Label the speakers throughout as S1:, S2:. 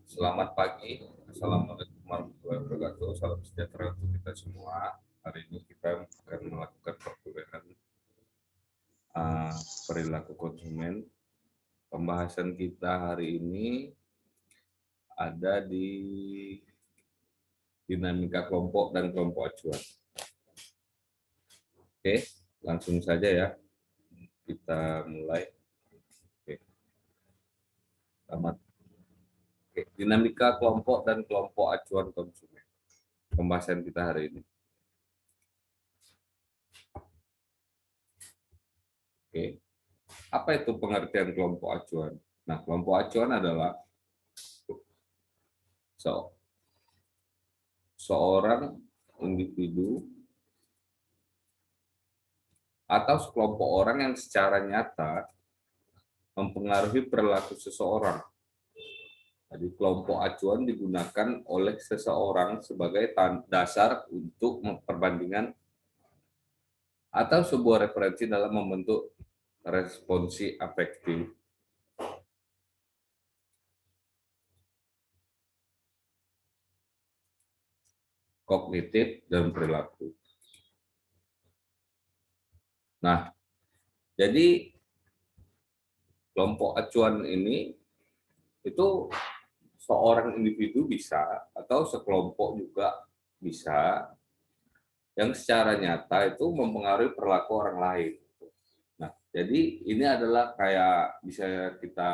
S1: Selamat pagi, Assalamualaikum warahmatullahi wabarakatuh, salam sejahtera untuk kita semua. Hari ini kita akan melakukan perkuliahan perilaku konsumen. Pembahasan kita hari ini ada di dinamika kelompok dan kelompok acuan. Oke, langsung saja ya, kita mulai. Oke. Selamat. Oke. Dinamika kelompok dan kelompok acuan konsumen. Pembahasan kita hari ini. Oke, apa itu pengertian kelompok acuan? Nah, kelompok acuan adalah seorang individu atau sekelompok orang yang secara nyata mempengaruhi perilaku seseorang. Jadi kelompok acuan digunakan oleh seseorang sebagai dasar untuk perbandingan atau sebuah referensi dalam membentuk responsi afektif. Kognitif dan perilaku. Nah, jadi kelompok acuan ini itu seorang individu bisa atau sekelompok juga bisa yang secara nyata itu mempengaruhi perilaku orang lain. Nah, jadi ini adalah kayak bisa kita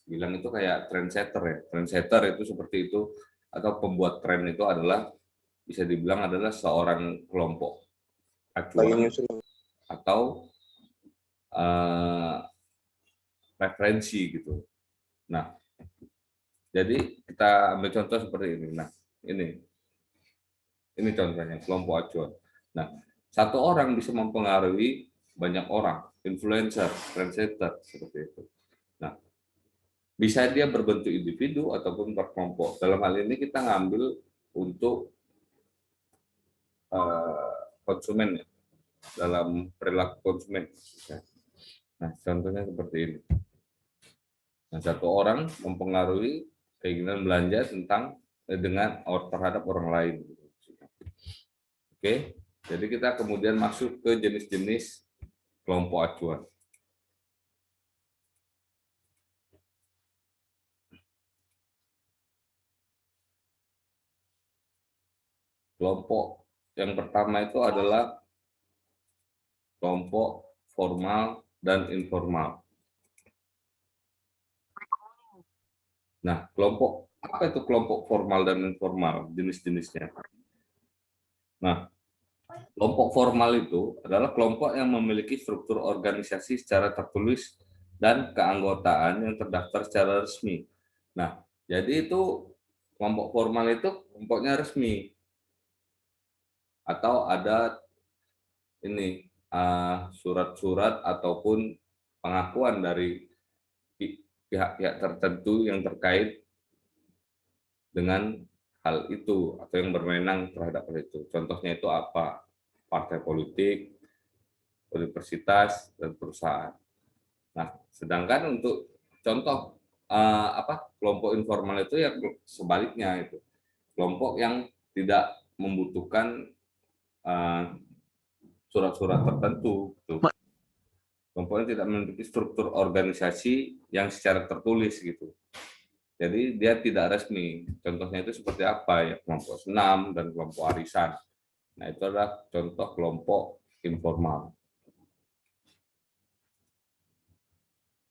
S1: bilang itu kayak trendsetter ya. Trendsetter itu seperti itu, atau pembuat tren itu adalah bisa dibilang adalah seorang kelompok acuan atau referensi gitu. Nah, jadi kita ambil contoh seperti ini. Nah, ini contohnya kelompok acuan. Nah, satu orang bisa mempengaruhi banyak orang, influencer, trendsetter seperti itu. Nah, bisa dia berbentuk individu ataupun berkelompok. Dalam hal ini kita ngambil untuk konsumen ya, dalam perilaku konsumen. Nah, contohnya seperti ini. Nah, satu orang mempengaruhi keinginan belanja terhadap orang lain. Oke, jadi kita kemudian masuk ke jenis-jenis kelompok acuan. Kelompok yang pertama itu adalah kelompok formal dan informal. Nah, apa itu kelompok formal dan informal, jenis-jenisnya? Nah, kelompok formal itu adalah kelompok yang memiliki struktur organisasi secara tertulis dan keanggotaan yang terdaftar secara resmi. Nah, jadi itu kelompok formal itu kelompoknya resmi, atau ada ini surat-surat ataupun pengakuan dari pihak-pihak tertentu yang terkait dengan hal itu atau yang berwenang terhadap hal itu. Contohnya itu apa? Partai politik, universitas, dan perusahaan. Nah, sedangkan untuk contoh kelompok informal itu ya sebaliknya, itu kelompok yang tidak membutuhkan surat-surat tertentu. Kelompoknya tidak memiliki struktur organisasi yang secara tertulis gitu. Jadi dia tidak resmi. Contohnya itu seperti apa ya? Kelompok senam dan kelompok arisan. Nah, itu adalah contoh kelompok informal.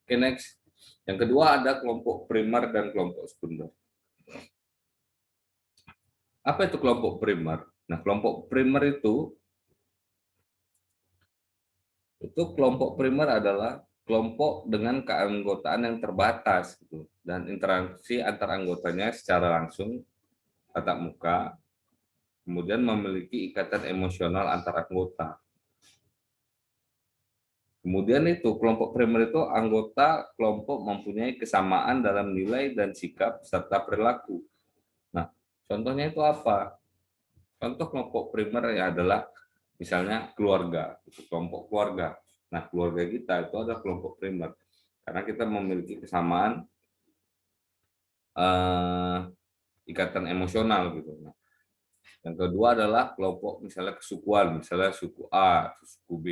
S1: Oke, next. Yang kedua ada kelompok primer dan kelompok sekunder. Apa itu kelompok primer? Nah, kelompok primer itu kelompok primer adalah kelompok dengan keanggotaan yang terbatas gitu, dan interaksi antar anggotanya secara langsung tatap muka, kemudian memiliki ikatan emosional antar anggota. Kemudian itu kelompok primer itu anggota kelompok mempunyai kesamaan dalam nilai dan sikap serta perilaku. Nah, contohnya itu apa? Contoh kelompok primer ya adalah misalnya keluarga, itu kelompok keluarga. Nah, keluarga kita itu adalah kelompok primer karena kita memiliki kesamaan ikatan emosional gitu. Nah, yang kedua adalah kelompok misalnya kesukuan, misalnya suku A atau suku B,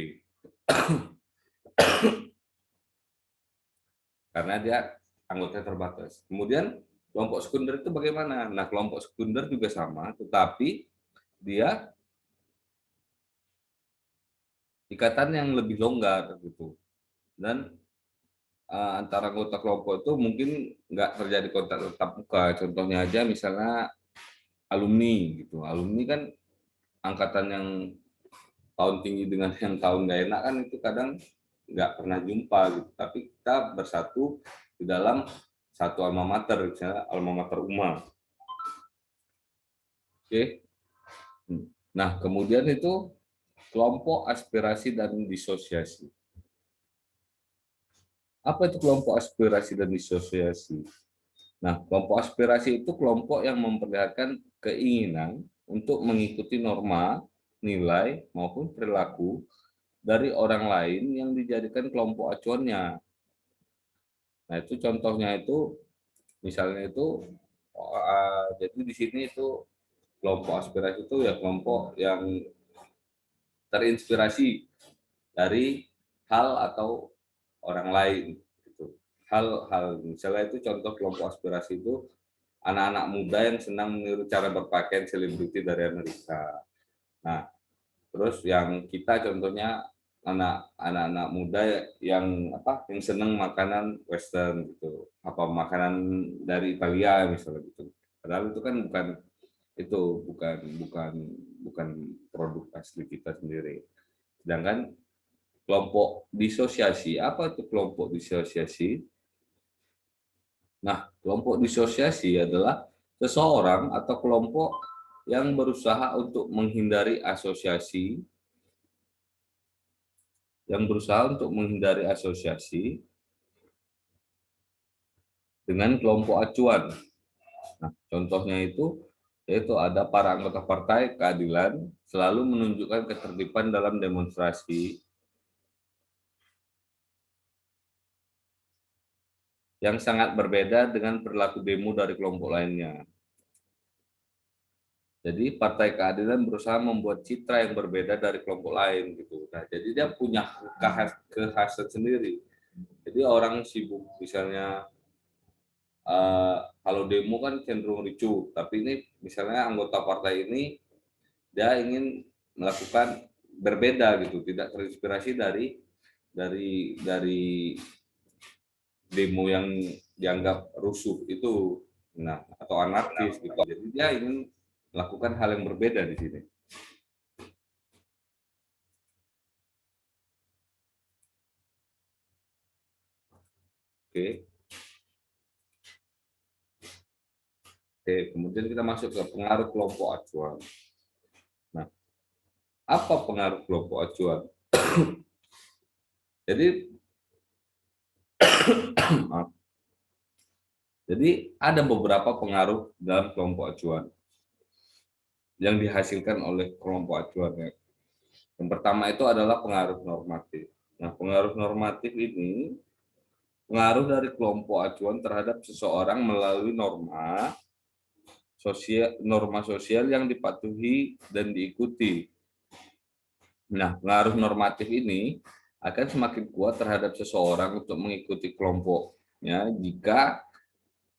S1: karena dia anggotanya terbatas. Kemudian kelompok sekunder itu bagaimana? Nah, kelompok sekunder juga sama, tetapi dia ikatan yang lebih longgar gitu. Dan antara anggota kelompok itu mungkin nggak terjadi kontak tatap muka. Contohnya aja misalnya alumni gitu. Alumni kan angkatan yang tahun tinggi dengan yang tahun nggak enak kan itu kadang nggak pernah jumpa gitu. Tapi kita bersatu di dalam satu alma mater, misalnya alma mater UMA. Oke. Nah, kemudian itu kelompok aspirasi dan disosiasi. Apa itu kelompok aspirasi dan disosiasi? Nah, kelompok aspirasi itu kelompok yang memperlihatkan keinginan untuk mengikuti norma, nilai, maupun perilaku dari orang lain yang dijadikan kelompok acuannya. Nah, itu contohnya itu, misalnya itu, jadi di sini itu kelompok aspirasi itu ya kelompok yang terinspirasi dari hal atau orang lain. Gitu. Hal-hal, misalnya itu contoh kelompok aspirasi itu anak-anak muda yang senang meniru cara berpakaian selebriti dari Amerika. Nah, terus yang kita contohnya anak-anak muda yang yang senang makanan western gitu, apa makanan dari Italia misalnya gitu. Padahal itu kan itu bukan bukan bukan produk asli kita sendiri. Sedangkan kelompok disosiasi, apa itu kelompok disosiasi? Nah, kelompok disosiasi adalah seseorang atau kelompok yang berusaha untuk menghindari asosiasi dengan kelompok acuan. Nah, contohnya itu yaitu ada para anggota Partai Keadilan selalu menunjukkan ketertiban dalam demonstrasi yang sangat berbeda dengan perilaku demo dari kelompok lainnya. Jadi Partai Keadilan berusaha membuat citra yang berbeda dari kelompok lain gitu. Nah, jadi dia punya kekhasan sendiri. Jadi orang sibuk misalnya kalau demo kan cenderung ricuh, tapi ini misalnya anggota partai ini dia ingin melakukan berbeda gitu, tidak terinspirasi dari demo yang dianggap rusuh itu, nah atau anarkis gitu. Jadi dia ingin melakukan hal yang berbeda di sini. Oke. Oke, kemudian kita masuk ke pengaruh kelompok acuan. Nah, apa pengaruh kelompok acuan? Jadi, maaf. Jadi ada beberapa pengaruh dalam kelompok acuan yang dihasilkan oleh kelompok acuan. Yang pertama itu adalah pengaruh normatif. Nah, pengaruh normatif ini pengaruh dari kelompok acuan terhadap seseorang melalui norma sosial yang dipatuhi dan diikuti. Nah, pengaruh normatif ini akan semakin kuat terhadap seseorang untuk mengikuti kelompoknya jika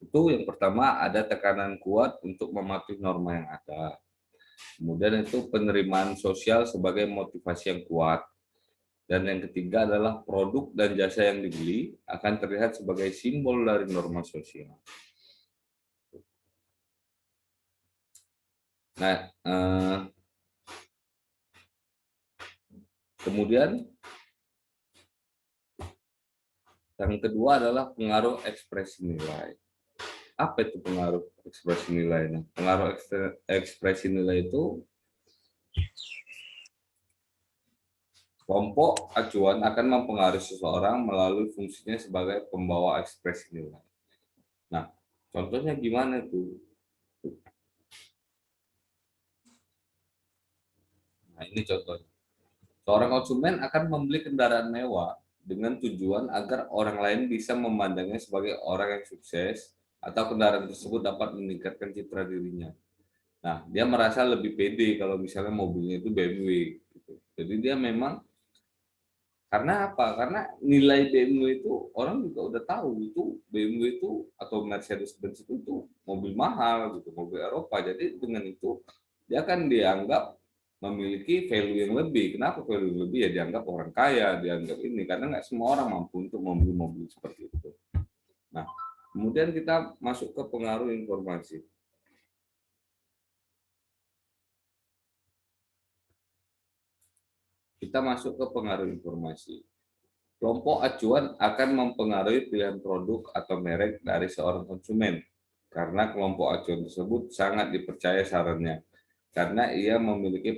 S1: itu yang pertama ada tekanan kuat untuk mematuhi norma yang ada. Kemudian itu penerimaan sosial sebagai motivasi yang kuat. Dan yang ketiga adalah produk dan jasa yang dibeli akan terlihat sebagai simbol dari norma sosial. Nah, kemudian yang kedua adalah pengaruh ekspresi nilai. Apa itu pengaruh ekspresi nilainya? Pengaruh ekspresi nilai itu kelompok acuan akan mempengaruhi seseorang melalui fungsinya sebagai pembawa ekspresi nilai. Nah, contohnya gimana tuh? Nah, ini contohnya. Seorang konsumen akan membeli kendaraan mewah dengan tujuan agar orang lain bisa memandangnya sebagai orang yang sukses atau kendaraan tersebut dapat meningkatkan citra dirinya. Nah, dia merasa lebih pede kalau misalnya mobilnya itu BMW gitu. Jadi dia memang karena apa? Karena nilai BMW itu orang juga udah tahu itu BMW itu atau Mercedes-Benz itu mobil mahal gitu, mobil Eropa. Jadi dengan itu dia akan dianggap memiliki value yang lebih. Kenapa value yang lebih? Ya dianggap orang kaya, dianggap ini karena nggak semua orang mampu untuk membeli mobil seperti itu. Nah, kemudian kita masuk ke pengaruh informasi. Kita masuk ke pengaruh informasi. Kelompok acuan akan mempengaruhi pilihan produk atau merek dari seorang konsumen karena kelompok acuan tersebut sangat dipercaya sarannya karena ia memiliki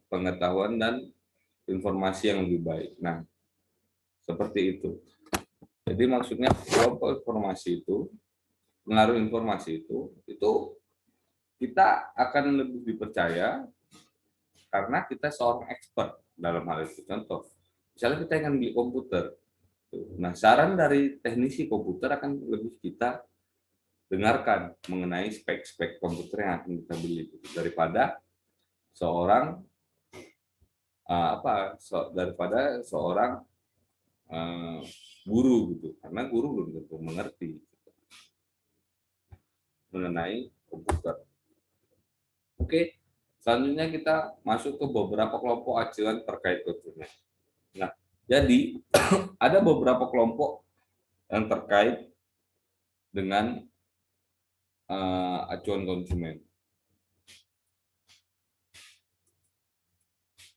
S1: pengetahuan dan informasi yang lebih baik. Nah, seperti itu. Jadi maksudnya kelompok informasi itu, pengaruh informasi itu kita akan lebih dipercaya karena kita seorang expert dalam hal itu. Contoh, misalnya kita ingin beli komputer. Nah, saran dari teknisi komputer akan lebih kita dengarkan mengenai spek-spek komputer yang akan kita beli daripada seorang daripada seorang guru gitu, karena guru belum tentu mengerti mengenai komputer. Oke, selanjutnya kita masuk ke beberapa kelompok acuan terkait konsumen. Nah, jadi ada beberapa kelompok yang terkait dengan acuan konsumen.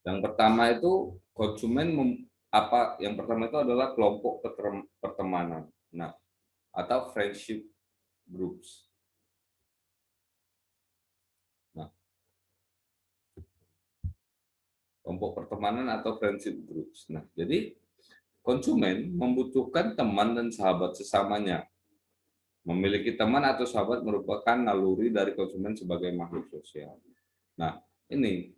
S1: Yang pertama itu konsumen yang pertama itu adalah kelompok pertemanan. Nah, atau friendship groups. Nah, kelompok pertemanan atau friendship groups. Nah, jadi konsumen membutuhkan teman dan sahabat sesamanya. Memiliki teman atau sahabat merupakan naluri dari konsumen sebagai makhluk sosial. Nah, ini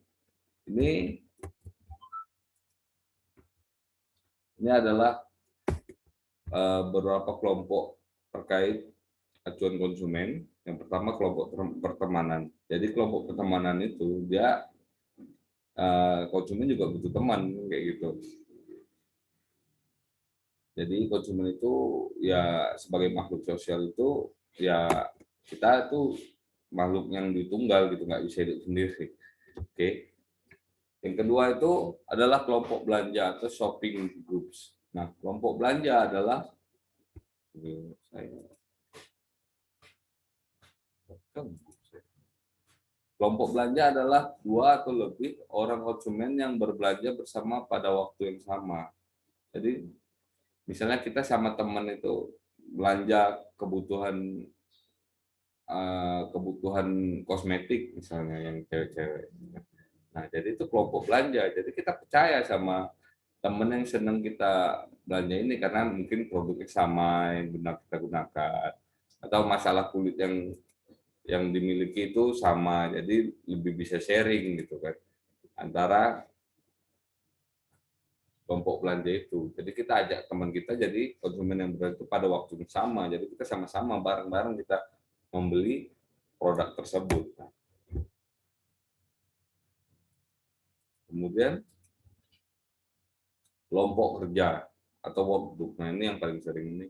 S1: adalah beberapa kelompok terkait acuan konsumen. Yang pertama kelompok pertemanan. Jadi kelompok pertemanan itu dia konsumen juga butuh teman kayak gitu. Jadi konsumen itu ya sebagai makhluk sosial itu ya kita itu makhluk yang ditunggal gitu, nggak bisa hidup sendiri. Oke. Yang kedua itu adalah kelompok belanja atau shopping groups. Nah, kelompok belanja adalah kelompok belanja adalah dua atau lebih orang konsumen yang berbelanja bersama pada waktu yang sama. Jadi misalnya kita sama teman itu belanja kebutuhan kosmetik misalnya yang cewek-cewek. Nah, jadi itu kelompok belanja. Jadi kita percaya sama teman yang senang kita belanja ini karena mungkin produknya sama yang benar kita gunakan atau masalah kulit yang dimiliki itu sama. Jadi lebih bisa sharing gitu kan antara kelompok belanja itu. Jadi kita ajak teman kita jadi konsumen yang benar itu pada waktu yang sama. Jadi kita sama-sama bareng-bareng kita membeli produk tersebut. Nah, kemudian kelompok kerja atau workgroup. Nah, ini yang paling sering ini.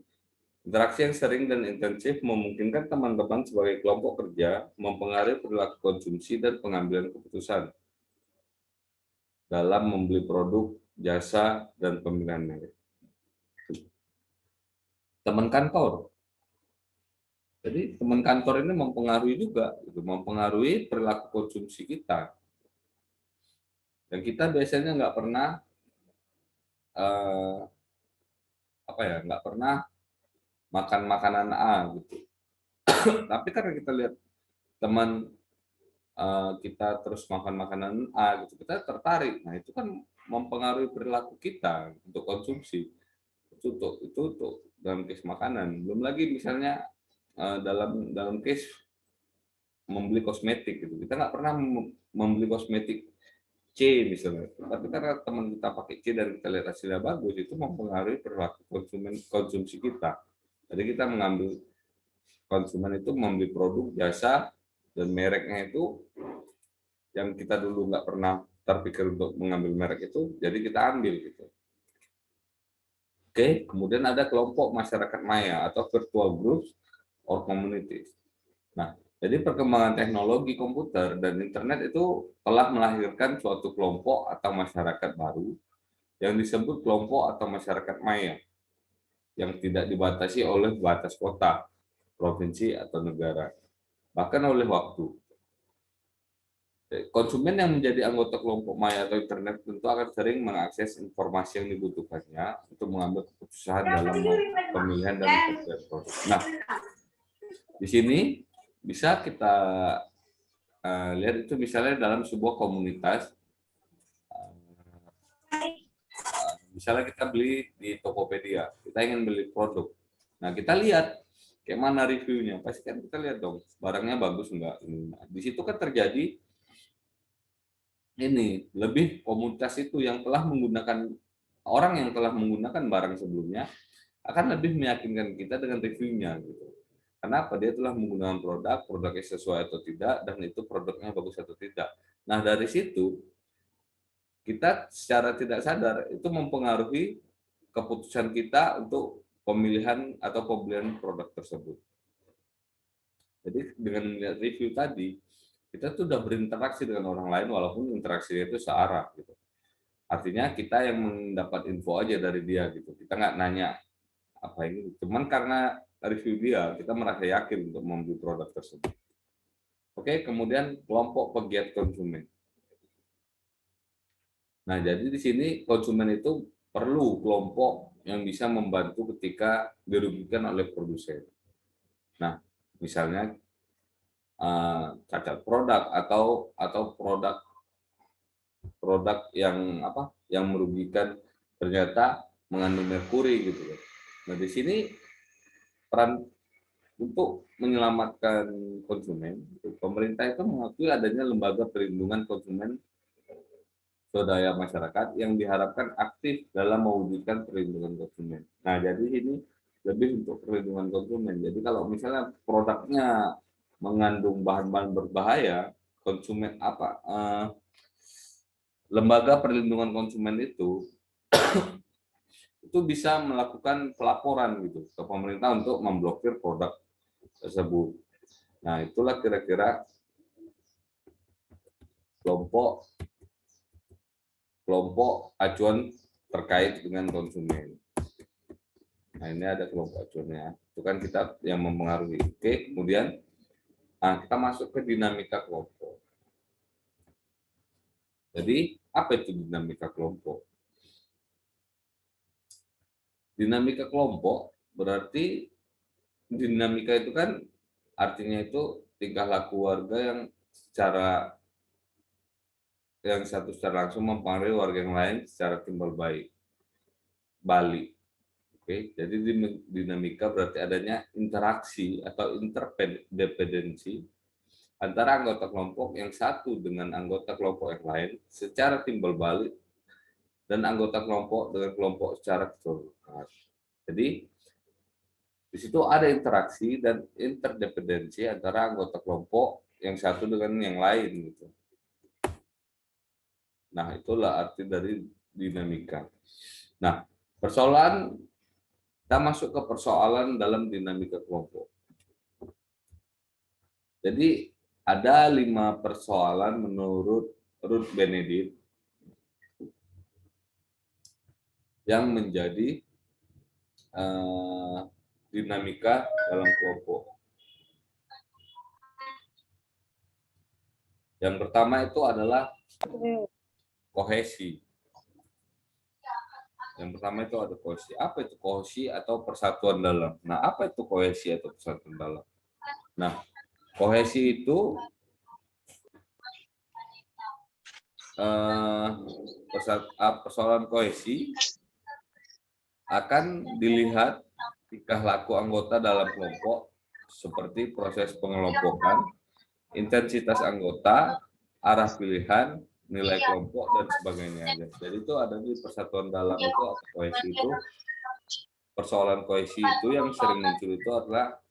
S1: Interaksi yang sering dan intensif memungkinkan teman-teman sebagai kelompok kerja mempengaruhi perilaku konsumsi dan pengambilan keputusan dalam membeli produk, jasa, dan pemilihan merek. Teman kantor. Jadi teman kantor ini mempengaruhi juga, mempengaruhi perilaku konsumsi kita. Dan kita biasanya nggak pernah eh, nggak pernah makan makanan A gitu. Tapi karena kita lihat teman kita terus makan makanan A gitu, kita tertarik. Nah, itu kan mempengaruhi perilaku kita untuk konsumsi. Itu untuk dalam case makanan. Belum lagi misalnya dalam case membeli kosmetik gitu. Kita nggak pernah membeli kosmetik C misalnya. Tapi karena teman kita pakai C dan kita lihat hasilnya bagus, itu mempengaruhi perilaku konsumsi kita. Jadi kita mengambil konsumen itu membeli produk, jasa, dan mereknya itu yang kita dulu nggak pernah terpikir untuk mengambil merek itu, jadi kita ambil gitu. Oke, kemudian ada kelompok masyarakat maya atau virtual groups or communities. Nah, jadi perkembangan teknologi komputer dan internet itu telah melahirkan suatu kelompok atau masyarakat baru yang disebut kelompok atau masyarakat maya yang tidak dibatasi oleh batas kota, provinsi, atau negara, bahkan oleh waktu. Konsumen yang menjadi anggota kelompok maya atau internet tentu akan sering mengakses informasi yang dibutuhkannya untuk mengambil keputusan dalam pemilihan dan pembelian produk. Nah, di sini bisa kita lihat itu misalnya dalam sebuah komunitas, misalnya kita beli di Tokopedia, kita ingin beli produk. Nah, kita lihat kayak mana reviewnya, pasti kan kita lihat dong, barangnya bagus enggak. Nah, di situ kan terjadi ini lebih komunitas itu yang telah menggunakan, orang yang telah menggunakan barang sebelumnya akan lebih meyakinkan kita dengan reviewnya gitu. Kenapa? Dia telah menggunakan produknya sesuai atau tidak, dan itu produknya bagus atau tidak. Nah, dari situ kita secara tidak sadar itu mempengaruhi keputusan kita untuk pemilihan atau pembelian produk tersebut. Jadi dengan melihat review tadi, kita tuh udah berinteraksi dengan orang lain walaupun interaksinya itu searah gitu. Artinya kita yang mendapat info aja dari dia gitu. Kita nggak nanya apa ini, cuman karena review dia kita merasa yakin untuk membeli produk tersebut. Oke, kemudian kelompok pegiat konsumen. Nah, jadi di sini konsumen itu perlu kelompok yang bisa membantu ketika dirugikan oleh produsen. Nah, misalnya cacat produk atau produk yang apa yang merugikan ternyata mengandung merkuri gitu. Nah, di sini peran untuk menyelamatkan konsumen, pemerintah itu mengakui adanya lembaga perlindungan konsumen swadaya masyarakat yang diharapkan aktif dalam mewujudkan perlindungan konsumen. Nah, jadi ini lebih untuk perlindungan konsumen. Jadi kalau misalnya produknya mengandung bahan-bahan berbahaya, konsumen lembaga perlindungan konsumen itu bisa melakukan pelaporan gitu ke pemerintah untuk memblokir produk tersebut. Nah, itulah kira-kira kelompok acuan terkait dengan konsumen. Nah, ini ada kelompok acuannya. Itu kan kita yang mempengaruhi. Oke, kemudian kita masuk ke dinamika kelompok. Jadi, apa itu dinamika kelompok? Dinamika kelompok berarti dinamika itu kan artinya itu tingkah laku warga yang satu secara langsung mempengaruhi warga yang lain secara timbal balik. Oke, jadi dinamika berarti adanya interaksi atau interdependensi antara anggota kelompok yang satu dengan anggota kelompok yang lain secara timbal balik dan anggota kelompok dengan kelompok secara keseluruhan. Jadi di situ ada interaksi dan interdependensi antara anggota kelompok yang satu dengan yang lain gitu. Nah, itulah arti dari dinamika. Nah, kita masuk ke persoalan dalam dinamika kelompok. Jadi ada 5 persoalan menurut Ruth Benedict yang menjadi dinamika dalam kelompok. Yang pertama itu adalah kohesi. Yang pertama itu ada kohesi. Apa itu kohesi atau persatuan dalam? Nah, apa itu kohesi atau persatuan dalam? Nah, kohesi itu persoalan kohesi akan dilihat tingkah laku anggota dalam kelompok seperti proses pengelompokan, intensitas anggota, arah pilihan, nilai kelompok, dan sebagainya. Jadi itu ada di persatuan dalam itu atau kohesi itu. Persoalan kohesi itu yang sering muncul itu adalah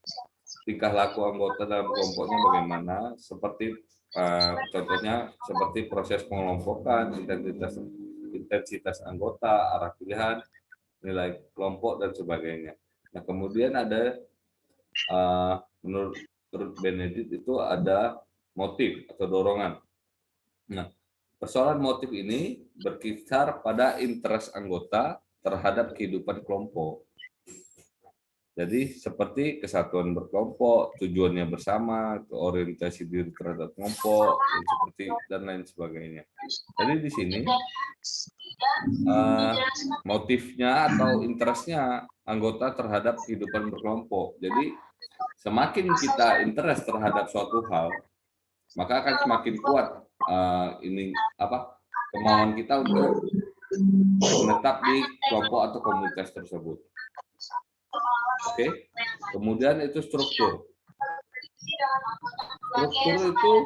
S1: tingkah laku anggota dalam kelompoknya bagaimana, seperti contohnya seperti proses pengelompokan, intensitas anggota, arah pilihan, nilai kelompok dan sebagainya. Nah, kemudian ada menurut Benedict itu ada motif atau dorongan. Nah, persoalan motif ini berkisar pada interest anggota terhadap kehidupan kelompok. Jadi seperti kesatuan berkelompok, tujuannya bersama, orientasi diri terhadap kelompok, dan lain sebagainya. Jadi di sini motifnya atau interestnya anggota terhadap kehidupan berkelompok. Jadi semakin kita interest terhadap suatu hal, maka akan semakin kuat kemauan kita untuk menetap di kelompok atau komunitas tersebut. Oke, kemudian itu struktur. Struktur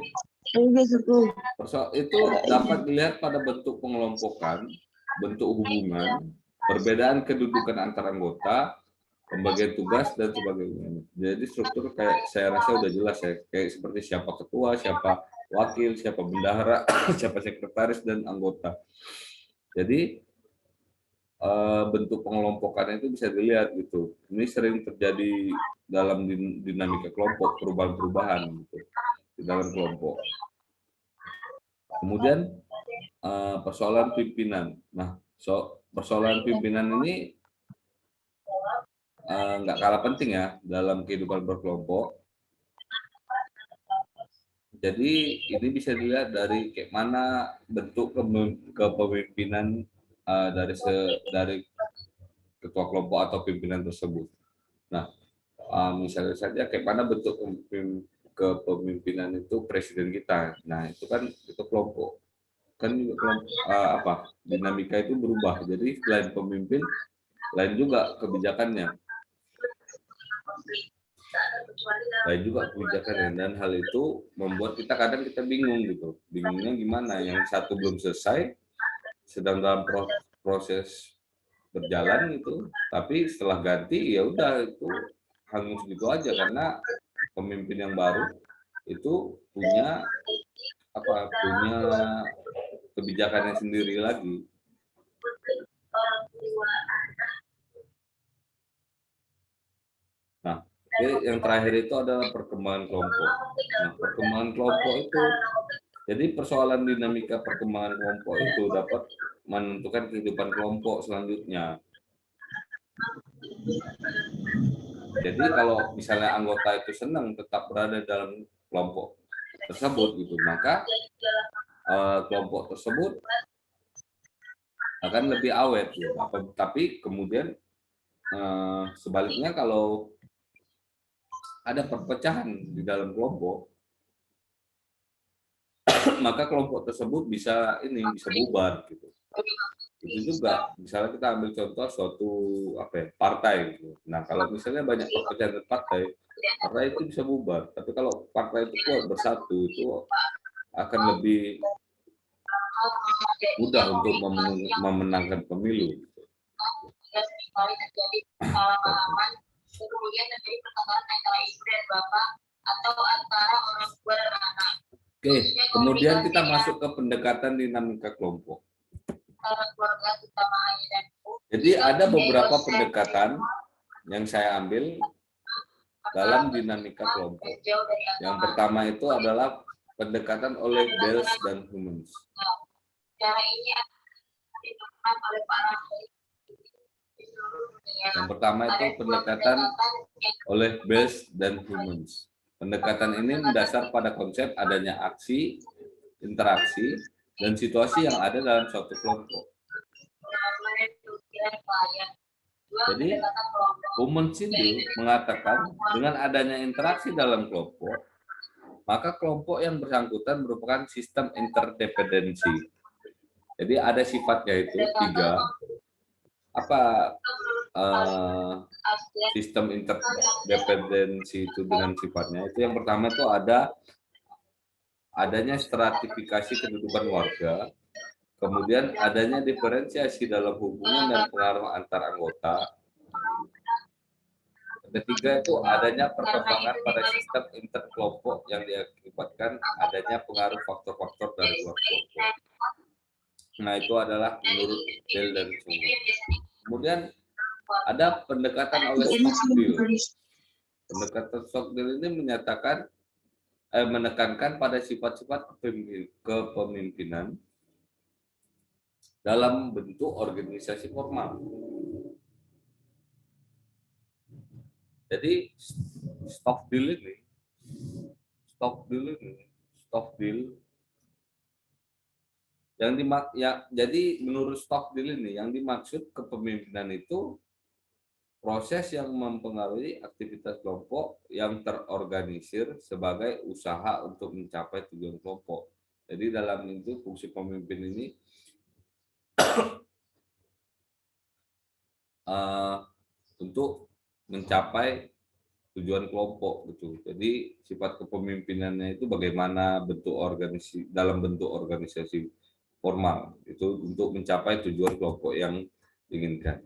S1: itu dapat dilihat pada bentuk pengelompokan, bentuk hubungan, perbedaan kedudukan antar anggota, pembagian tugas dan sebagainya. Jadi struktur kayak saya rasa udah jelas ya, kayak seperti siapa ketua, siapa wakil, siapa bendahara, siapa sekretaris dan anggota. Jadi bentuk pengelompokan itu bisa dilihat gitu. Ini sering terjadi dalam dinamika kelompok, perubahan-perubahan gitu di dalam kelompok. Kemudian persoalan pimpinan. Nah, persoalan pimpinan ini nggak kalah penting ya dalam kehidupan berkelompok. Jadi ini bisa dilihat dari kayak mana bentuk kepemimpinan dari ketua kelompok atau pimpinan tersebut. Nah, misalnya saja kayak mana bentuk kepemimpinan itu presiden kita. Nah, itu kan itu kelompok. Kan kelompok, dinamika itu berubah. Jadi selain pemimpin, lain juga kebijakannya. Lain juga kebijakannya, dan hal itu membuat kita kadang kita bingung gitu. Bingungnya gimana? Yang satu belum selesai, sedang dalam proses berjalan gitu, tapi setelah ganti ya udah itu hangus gitu aja karena pemimpin yang baru itu punya kebijakannya sendiri lagi. Nah, yang terakhir itu adalah perkembangan kelompok. Nah, perkembangan kelompok itu, jadi persoalan dinamika perkembangan kelompok itu dapat menentukan kehidupan kelompok selanjutnya. Jadi kalau misalnya anggota itu senang tetap berada dalam kelompok tersebut gitu, maka kelompok tersebut akan lebih awet gitu. Tapi kemudian sebaliknya kalau ada perpecahan di dalam kelompok, maka kelompok tersebut bisa bubar gitu. Itu juga misalnya kita ambil contoh suatu partai gitu. Nah, kalau misalnya banyak perpecahan partai itu bisa bubar. Tapi kalau partai itu kuat bersatu, itu akan lebih mudah untuk memenangkan pemilu.
S2: Kemudian terjadi pertengkaran antara ibu dan bapak atau antara orang tua dan anak.
S1: Oke, kemudian kita masuk ke pendekatan dinamika kelompok. Jadi ada beberapa pendekatan yang saya ambil dalam dinamika kelompok. Yang pertama itu adalah pendekatan oleh Bales dan Humans.
S2: Cara ini ditemukan oleh para
S1: Yang pertama itu pendekatan oleh Bales dan Humans. Pendekatan ini mendasar pada konsep adanya aksi, interaksi, dan situasi yang ada dalam suatu kelompok. Jadi, Humans itu mengatakan dengan adanya interaksi dalam kelompok, maka kelompok yang bersangkutan merupakan sistem interdependensi. Jadi ada sifatnya itu 3. Sistem interdependensi itu dengan sifatnya itu yang pertama itu adanya stratifikasi kedudukan warga, kemudian adanya diferensiasi dalam hubungan dan pengaruh antar anggota, ketiga itu adanya perkembangan pada sistem interkelompok yang diakibatkan adanya pengaruh faktor-faktor dari luar kelompok. Nah, itu adalah menurut Dale dan Sungo. Kemudian ada pendekatan oleh Stockdale. Pendekatan Stockdale ini menekankan pada sifat-sifat kepemimpinan dalam bentuk organisasi formal. Jadi Stockdale jadi menurut Stockdale ini yang dimaksud kepemimpinan itu proses yang mempengaruhi aktivitas kelompok yang terorganisir sebagai usaha untuk mencapai tujuan kelompok. Jadi dalam itu fungsi pemimpin ini untuk mencapai tujuan kelompok gitu. Jadi sifat kepemimpinannya itu bagaimana dalam bentuk organisasi formal itu untuk mencapai tujuan kelompok yang diinginkan.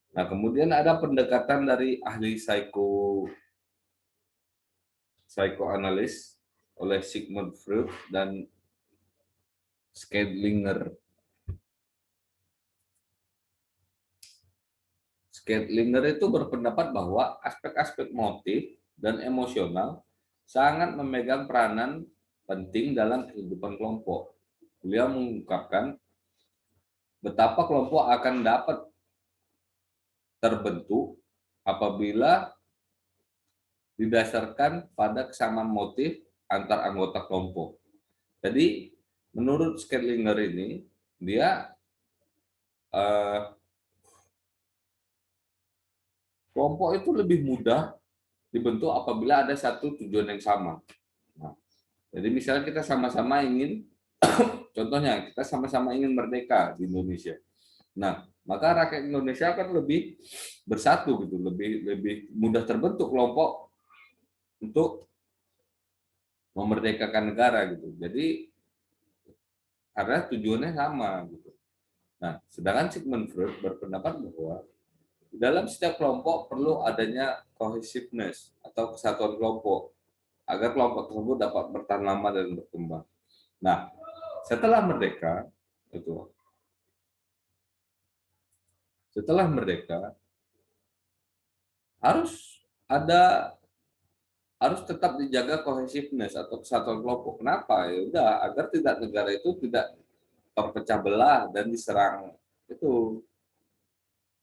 S1: Nah, kemudian ada pendekatan dari ahli psikoanalis oleh Sigmund Freud dan Schellinger. Schellinger itu berpendapat bahwa aspek-aspek motif dan emosional sangat memegang peranan penting dalam kehidupan kelompok. Beliau mengungkapkan betapa kelompok akan dapat terbentuk apabila didasarkan pada kesamaan motif antar anggota kelompok. Jadi menurut Schellinger ini, dia kelompok itu lebih mudah dibentuk apabila ada satu tujuan yang sama. Nah, jadi misalnya kita sama-sama ingin, contohnya kita sama-sama ingin merdeka di Indonesia. Nah, maka rakyat Indonesia akan lebih bersatu gitu, lebih mudah terbentuk kelompok untuk memerdekakan negara gitu. Jadi karena tujuannya sama gitu. Nah, sedangkan Sigmund Freud berpendapat bahwa dalam setiap kelompok perlu adanya cohesiveness atau kesatuan kelompok agar kelompok tersebut dapat bertahan lama dan berkembang. Nah, setelah merdeka harus tetap dijaga cohesiveness atau kesatuan kelompok. Kenapa? Ya udah agar negara itu tidak terpecah belah dan diserang itu,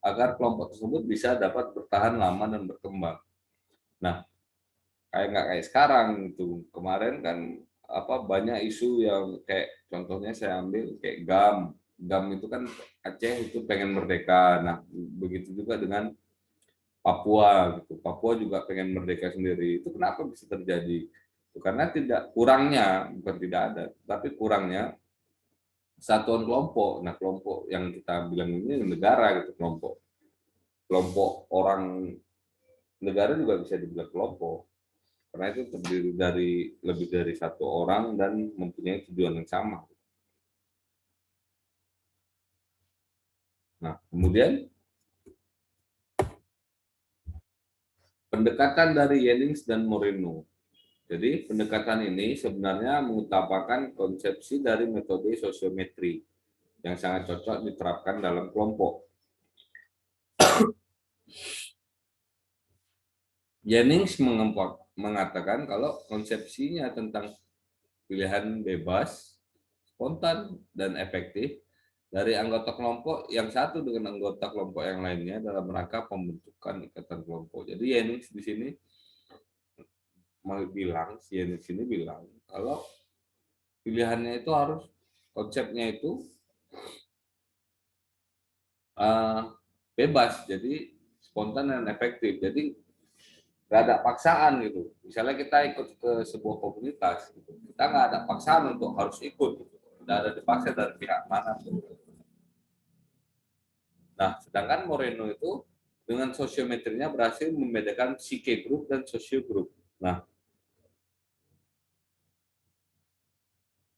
S1: agar kelompok tersebut bisa dapat bertahan lama dan berkembang. Nah, nggak kayak sekarang itu. Kemarin kan banyak isu yang kayak contohnya saya ambil kayak GAM itu kan Aceh itu pengen merdeka. Nah, begitu juga dengan Papua gitu. Papua juga pengen merdeka sendiri. Itu kenapa bisa terjadi? Itu karena bukan tidak ada, tapi kurangnya kesatuan kelompok. Nah, kelompok yang kita bilang ini negara gitu, kelompok orang negara juga bisa dibilang kelompok. Karena itu terdiri dari lebih dari satu orang dan mempunyai tujuan yang sama. Nah, kemudian pendekatan dari Jennings dan Moreno. Jadi pendekatan ini sebenarnya mengutamakan konsepsi dari metode sosiometri yang sangat cocok diterapkan dalam kelompok. Jennings mengatakan kalau konsepsinya tentang pilihan bebas, spontan, dan efektif dari anggota kelompok yang satu dengan anggota kelompok yang lainnya dalam rangka pembentukan ikatan kelompok. Jadi Jennings di sini bilang kalau pilihannya itu konsepnya itu bebas, jadi spontan dan efektif. Jadi nggak ada paksaan gitu. Misalnya kita ikut ke sebuah komunitas, gitu. Kita nggak ada paksaan untuk harus ikut, gitu. Tidak ada dipaksa dari pihak mana. Nah, sedangkan Moreno itu dengan sosiometrinya berhasil membedakan psyche group dan socio group. Nah,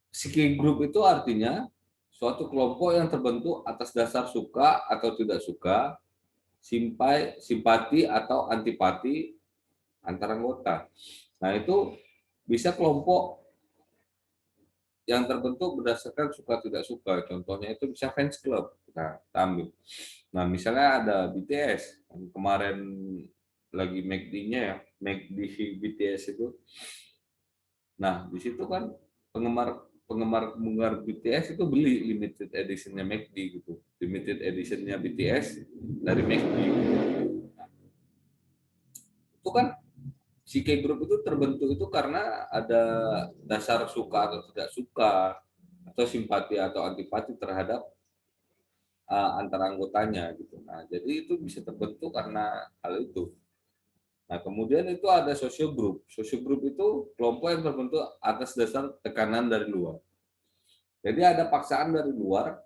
S1: psyche group itu artinya suatu kelompok yang terbentuk atas dasar suka atau tidak suka simpati atau antipati antara anggota. Nah, itu bisa kelompok yang terbentuk berdasarkan suka tidak suka. Contohnya itu bisa fans club. Kita ambil. Nah, misalnya ada BTS yang kemarin lagi McD-nya ya, McD BTS itu. Nah, di situ kan penggemar BTS itu beli limited editionnya McD gitu, limited editionnya BTS dari McD. Itu kan si K-group itu terbentuk itu karena ada dasar suka atau tidak suka atau simpati atau antipati terhadap antara anggotanya gitu. Nah, jadi itu bisa terbentuk karena hal itu. Nah, kemudian itu ada social group. Social group itu kelompok yang terbentuk atas dasar tekanan dari luar. Jadi ada paksaan dari luar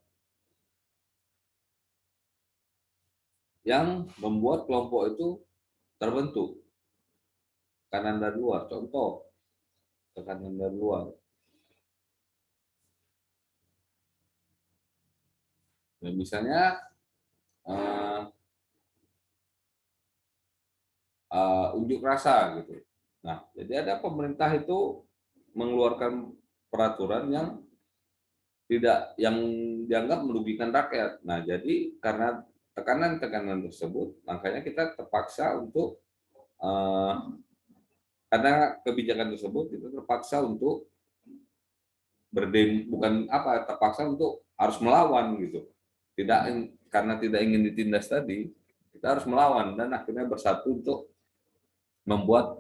S1: yang membuat kelompok itu terbentuk. Tekanan dari luar. Contoh, tekanan dari luar. Nah, misalnya unjuk rasa gitu. Nah, jadi ada pemerintah itu mengeluarkan peraturan yang dianggap merugikan rakyat. Nah, jadi karena tekanan-tekanan tersebut, makanya kita terpaksa untuk karena kebijakan tersebut kita terpaksa untuk bukan apa terpaksa untuk harus melawan gitu. Tidak karena tidak ingin ditindas tadi, kita harus melawan dan akhirnya bersatu untuk membuat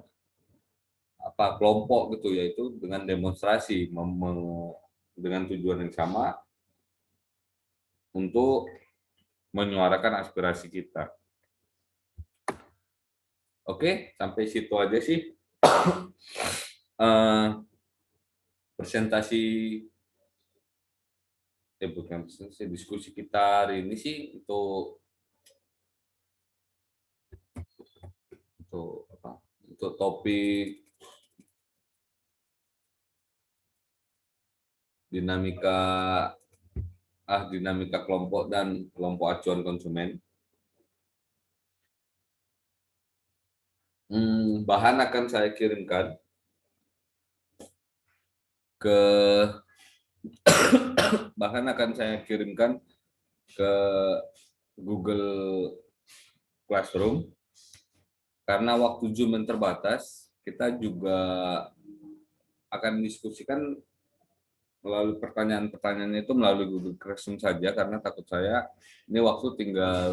S1: kelompok gitu, yaitu dengan demonstrasi dengan tujuan yang sama untuk menyuarakan aspirasi kita. Oke, sampai situ aja sih presentasi bukan presentasi, diskusi kita hari ini sih untuk topik dinamika kelompok dan kelompok acuan konsumen. Bahan akan saya kirimkan ke Google Classroom karena waktu Zoom yang terbatas. Kita juga akan diskusikan melalui pertanyaan-pertanyaan itu melalui Google Classroom saja, karena takut saya ini waktu tinggal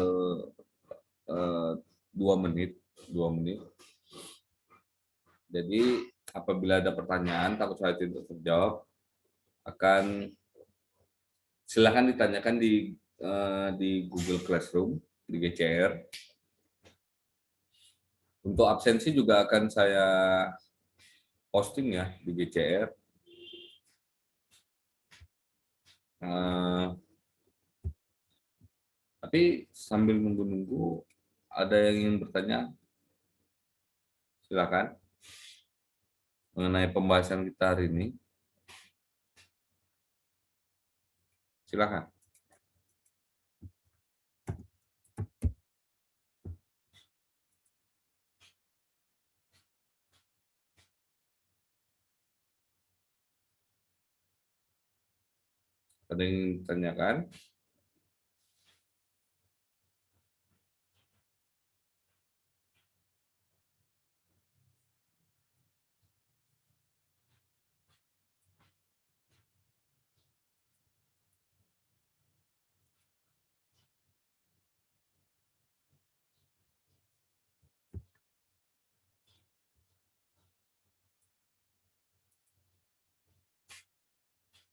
S1: 2 menit. Jadi apabila ada pertanyaan takut saya tidak terjawab, silakan ditanyakan di Google Classroom di GCR. Untuk absensi juga akan saya posting ya di GCR. Tapi sambil nunggu-nunggu, ada yang ingin bertanya? Silakan. Mengenai pembahasan kita hari ini. Silakan. Ada yang ingin ditanyakan?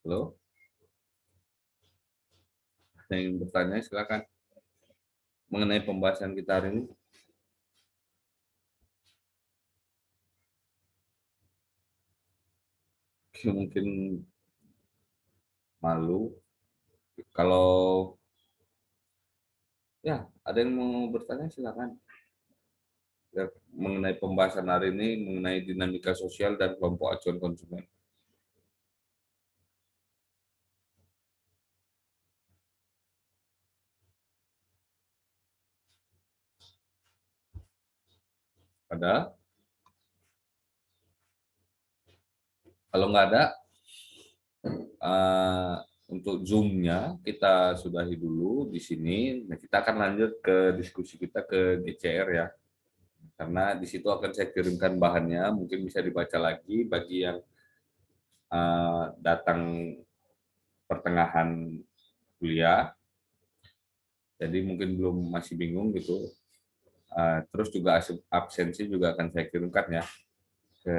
S1: Halo? Ada yang ingin bertanya? Silakan. Mengenai pembahasan kita hari ini. Mungkin malu. Kalau ya ada yang mau bertanya silakan. Ya, mengenai pembahasan hari ini, mengenai dinamika sosial dan kelompok acuan konsumen. Ada? Kalau nggak ada, untuk Zoom-nya kita sudahi dulu di sini. Nah, kita akan lanjut ke diskusi kita ke GCR ya. Karena di situ akan saya kirimkan bahannya, mungkin bisa dibaca lagi bagi yang datang pertengahan kuliah. Jadi mungkin masih bingung gitu. Terus juga absensi juga akan saya kirimkan ya ke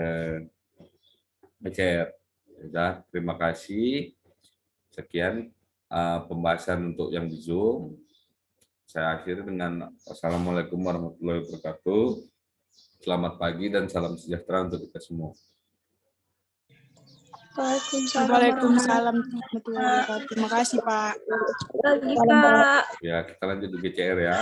S1: GCR. Ya, terima kasih. Sekian pembahasan untuk yang di Zoom. Saya akhiri dengan Assalamualaikum warahmatullahi wabarakatuh. Selamat pagi dan salam sejahtera untuk kita semua.
S3: Waalaikumsalam warahmatullahi wabarakatuh. Terima kasih, Pak.
S4: Lagi, Pak.
S1: Ya, kita lanjut di GCR ya.